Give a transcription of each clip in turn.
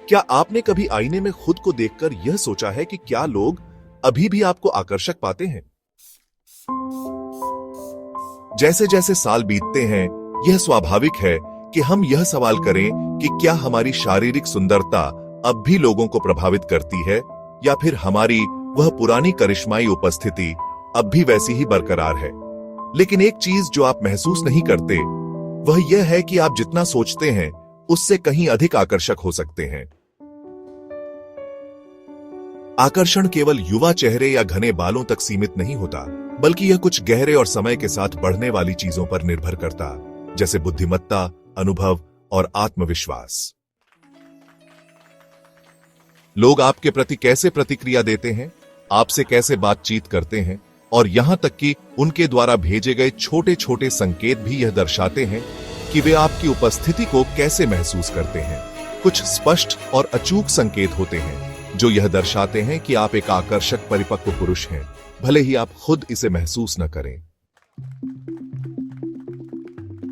क्या आपने कभी आईने में खुद को देखकर यह सोचा है कि क्या लोग अभी भी आपको आकर्षक पाते हैं? जैसे जैसे साल बीतते हैं, यह स्वाभाविक है कि हम यह सवाल करें कि क्या हमारी शारीरिक सुंदरता अब भी लोगों को प्रभावित करती है, या फिर हमारी वह पुरानी करिश्माई उपस्थिति अब भी वैसी ही बरकरार है। लेकिन एक चीज जो आप महसूस नहीं करते, वह यह है कि आप जितना सोचते हैं उससे कहीं अधिक आकर्षक हो सकते हैं। आकर्षण केवल युवा चेहरे या घने बालों तक सीमित नहीं होता, बल्कि यह कुछ गहरे और समय के साथ बढ़ने वाली चीजों पर निर्भर करता, जैसे बुद्धिमत्ता, अनुभव और आत्मविश्वास। लोग आपके प्रति कैसे प्रतिक्रिया देते हैं, आपसे कैसे बातचीत करते हैं, और यहां तक कि उनके द्वारा भेजे गए छोटे छोटे संकेत भी यह दर्शाते हैं कि वे आपकी उपस्थिति को कैसे महसूस करते हैं। कुछ स्पष्ट और अचूक संकेत होते हैं जो यह दर्शाते हैं कि आप एक आकर्षक परिपक्व पुरुष हैं, भले ही आप खुद इसे महसूस न करें।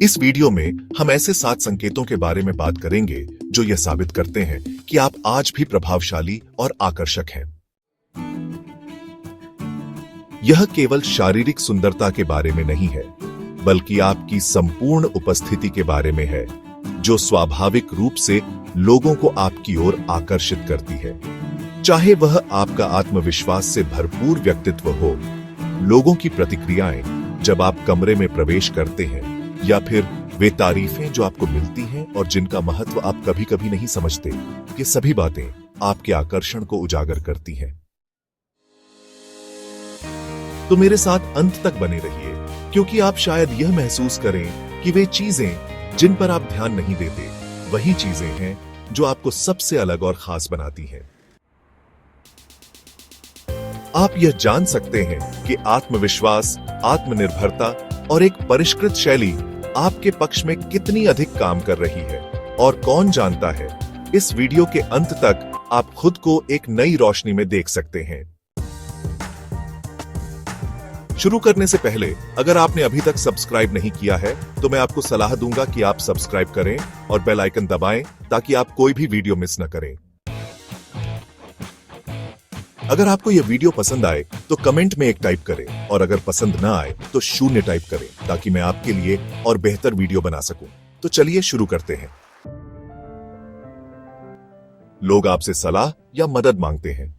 इस वीडियो में हम ऐसे 7 संकेतों के बारे में बात करेंगे जो यह साबित करते हैं कि आप आज भी प्रभावशाली और आकर्षक हैं। यह केवल शारीरिक सुंदरता के बारे में नहीं है, बल्कि आपकी संपूर्ण उपस्थिति के बारे में है, जो स्वाभाविक रूप से लोगों को आपकी ओर आकर्षित करती है। चाहे वह आपका आत्मविश्वास से भरपूर व्यक्तित्व हो, लोगों की प्रतिक्रियाएं जब आप कमरे में प्रवेश करते हैं, या फिर वे तारीफें जो आपको मिलती हैं और जिनका महत्व आप कभी कभी नहीं समझते, ये सभी बातें आपके आकर्षण को उजागर करती हैं। तो मेरे साथ अंत तक बने रहिए, क्योंकि आप शायद यह महसूस करें कि वे चीजें जिन पर आप ध्यान नहीं देते, वही चीजें हैं जो आपको सबसे अलग और खास बनाती हैं। आप यह जान सकते हैं कि आत्मविश्वास, आत्मनिर्भरता और एक परिष्कृत शैली आपके पक्ष में कितनी अधिक काम कर रही है, और कौन जानता है, इस वीडियो के अंत तक आप खुद को एक नई रोशनी में देख सकते हैं। शुरू करने से पहले अगर आपने अभी तक सब्सक्राइब नहीं किया है, तो मैं आपको सलाह दूंगा कि आप सब्सक्राइब करें और बेल आइकन दबाएं, ताकि आप कोई भी वीडियो मिस न करें। अगर आपको यह वीडियो पसंद आए तो कमेंट में 1 टाइप करें, और अगर पसंद ना आए तो 0 टाइप करें, ताकि मैं आपके लिए और बेहतर वीडियो बना सकूं। तो चलिए शुरू करते हैं। लोग आपसे सलाह या मदद मांगते हैं।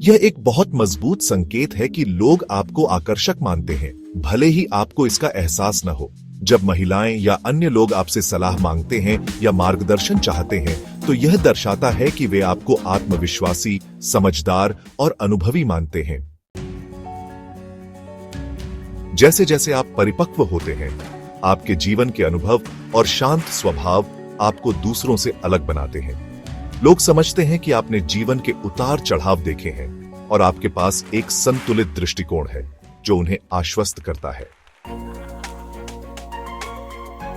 यह एक बहुत मजबूत संकेत है कि लोग आपको आकर्षक मानते हैं, भले ही आपको इसका एहसास न हो। जब महिलाएं या अन्य लोग आपसे सलाह मांगते हैं या मार्गदर्शन चाहते हैं, तो यह दर्शाता है कि वे आपको आत्मविश्वासी, समझदार और अनुभवी मानते हैं। जैसे जैसे आप परिपक्व होते हैं, आपके जीवन के अनुभव और शांत स्वभाव आपको दूसरों से अलग बनाते हैं। लोग समझते हैं कि आपने जीवन के उतार चढ़ाव देखे हैं, और आपके पास एक संतुलित दृष्टिकोण है जो उन्हें आश्वस्त करता है।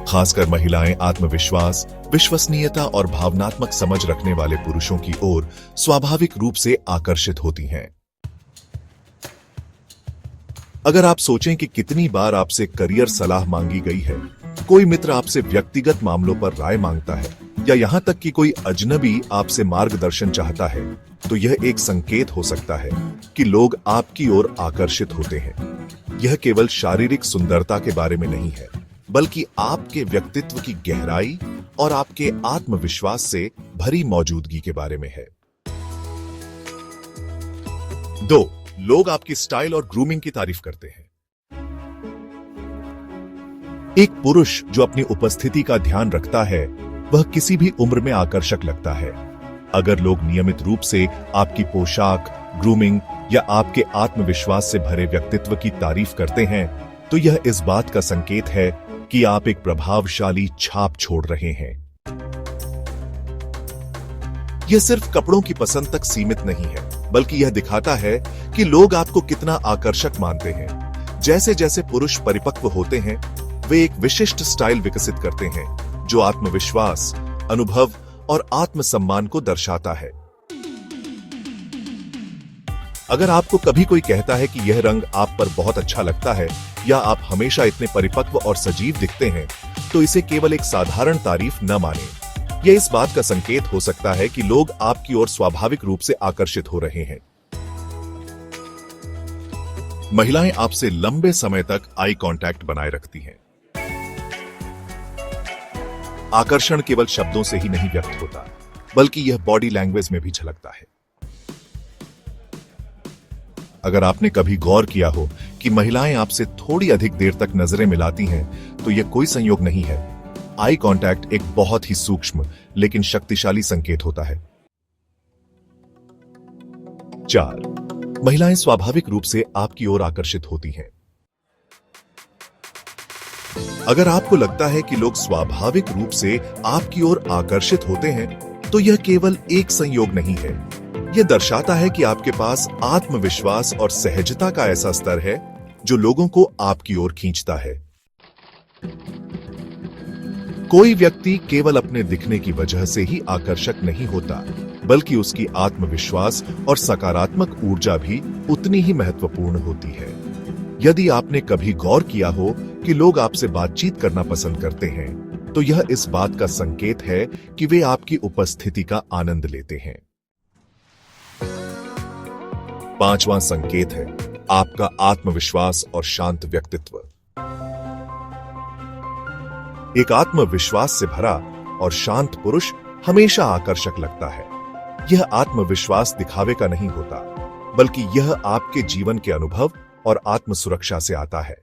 खासकर महिलाएं आत्मविश्वास, विश्वसनीयता और भावनात्मक समझ रखने वाले पुरुषों की ओर स्वाभाविक रूप से आकर्षित होती हैं। अगर आप सोचें कि कितनी बार आपसे करियर सलाह मांगी गई है, कोई मित्र आपसे व्यक्तिगत मामलों पर राय मांगता है, या यहां तक कि कोई अजनबी आपसे मार्गदर्शन चाहता है, तो यह एक संकेत हो सकता है कि लोग आपकी ओर आकर्षित होते हैं। यह केवल शारीरिक सुंदरता के बारे में नहीं है, बल्कि आपके व्यक्तित्व की गहराई और आपके आत्मविश्वास से भरी मौजूदगी के बारे में है। 2. लोग आपकी स्टाइल और ग्रूमिंग की तारीफ करते हैं। एक पुरुष जो अपनी उपस्थिति का ध्यान रखता है, वह किसी भी उम्र में आकर्षक लगता है। अगर लोग नियमित रूप से आपकी पोशाक, ग्रूमिंग या आपके आत्मविश्वास से भरे व्यक्तित्व की तारीफ करते हैं, तो यह इस बात का संकेत है कि आप एक प्रभावशाली छाप छोड़ रहे हैं। यह सिर्फ कपड़ों की पसंद तक सीमित नहीं है, बल्कि यह दिखाता है कि लोग आपको कितना आकर्षक मानते हैं। जैसे जैसे पुरुष परिपक्व होते हैं, वे एक विशिष्ट स्टाइल विकसित करते हैं जो आत्मविश्वास, अनुभव और आत्मसम्मान को दर्शाता है। अगर आपको कभी कोई कहता है कि यह रंग आप पर बहुत अच्छा लगता है, या आप हमेशा इतने परिपक्व और सजीव दिखते हैं, तो इसे केवल एक साधारण तारीफ न मानें। यह इस बात का संकेत हो सकता है कि लोग आपकी ओर स्वाभाविक रूप से आकर्षित हो रहे हैं। महिलाएं आपसे लंबे समय तक आई कांटेक्ट बनाए रखती हैं। आकर्षण केवल शब्दों से ही नहीं व्यक्त होता, बल्कि यह बॉडी लैंग्वेज में भी झलकता है। अगर आपने कभी गौर किया हो कि महिलाएं आपसे थोड़ी अधिक देर तक नजरें मिलाती हैं, तो यह कोई संयोग नहीं है। आई कांटेक्ट एक बहुत ही सूक्ष्म लेकिन शक्तिशाली संकेत होता है। 4. महिलाएं स्वाभाविक रूप से आपकी ओर आकर्षित होती हैं। अगर आपको लगता है कि लोग स्वाभाविक रूप से आपकी ओर आकर्षित होते हैं, तो यह केवल एक संयोग नहीं है। यह दर्शाता है कि आपके पास आत्मविश्वास और सहजता का ऐसा स्तर है जो लोगों को आपकी ओर खींचता है। कोई व्यक्ति केवल अपने दिखने की वजह से ही आकर्षक नहीं होता, बल्कि उसकी आत्मविश्वास और सकारात्मक ऊर्जा भी उतनी ही महत्वपूर्ण होती है। यदि आपने कभी गौर किया हो कि लोग आपसे बातचीत करना पसंद करते हैं, तो यह इस बात का संकेत है कि वे आपकी उपस्थिति का आनंद लेते हैं। 5वां संकेत है आपका आत्मविश्वास और शांत व्यक्तित्व। एक आत्मविश्वास से भरा और शांत पुरुष हमेशा आकर्षक लगता है। यह आत्मविश्वास दिखावे का नहीं होता, बल्कि यह आपके जीवन के अनुभव और आत्मसुरक्षा से आता है।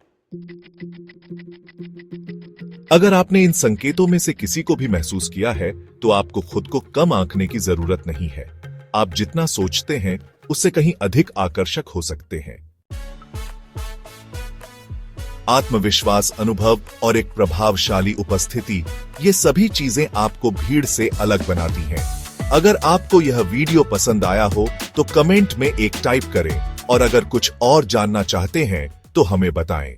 अगर आपने इन संकेतों में से किसी को भी महसूस किया है, तो आपको खुद को कम आंकने की जरूरत नहीं है। आप जितना सोचते हैं उससे कहीं अधिक आकर्षक हो सकते हैं। आत्मविश्वास, अनुभव और एक प्रभावशाली उपस्थिति, ये सभी चीजें आपको भीड़ से अलग बनाती हैं। अगर आपको यह वीडियो पसंद आया हो तो कमेंट में एक टाइप करें, और अगर कुछ और जानना चाहते हैं तो हमें बताएं।